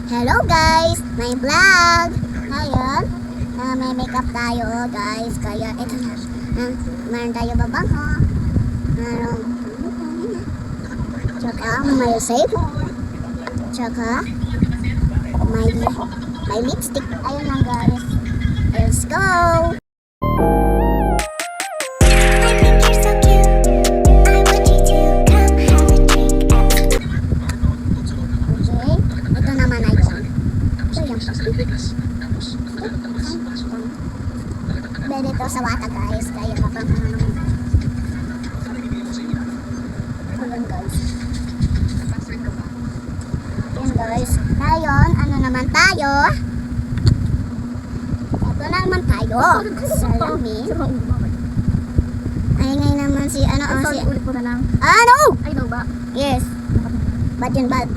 Hello guys! May vlog! Ngayon, may makeup tayo guys. Kaya ito na. Meron tayo babangko. Meron. Tsaka may safe. Tsaka may lipstick. Ayun lang guys. Let's go! Dito sa wata guys, kaya kapag ayan guys. Ayan guys. Ngayon, ano naman tayo? Ito naman tayo. Salamin. Ay ngayon naman si ano si ulit ko na lang. ano? Ay, no ba? Yes. Bad yun, bad.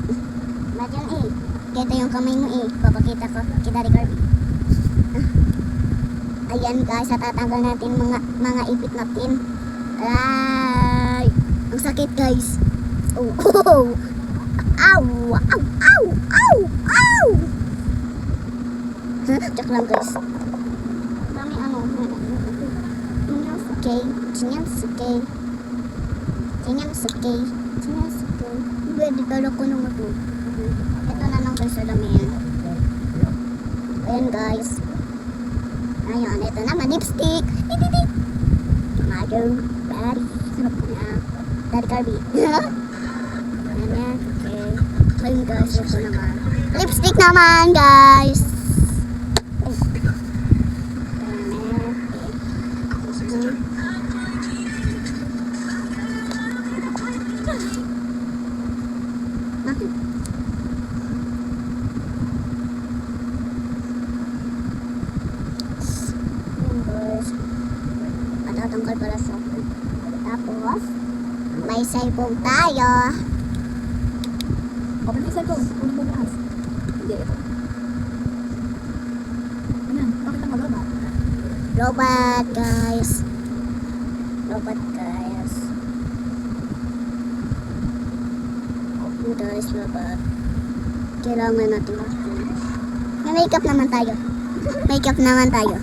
Bad yun eh. Kita yung kamay mo eh. Papakita ko. Kita record. Ayan guys, tatanggal natin mga ipit natin. Ay, ang sakit guys. Oh, oh. Ow, ow, ow, ow, ow. Check lang guys. Dami ano. Okay, okay. Okay. Pwede talo ko nung ito. Ito na lang guys sa dami yan. Ayan guys. Ayun, ito naman, lipstick. Mother, daddy. Sarap na. Daddy Carby. Ayan, okay. Ayun guys, ito naman. Lipstick naman, guys. Matatanggal pala sa akin. Tapos, may cellphone tayo. Open yung cellphone. Kunin mo lakas. Hindi, ito. Ayan, bakit ang mag-robot? Robot, guys. Robot, guys. Guys, robot. Kailangan natin. May makeup naman tayo. Makeup naman tayo.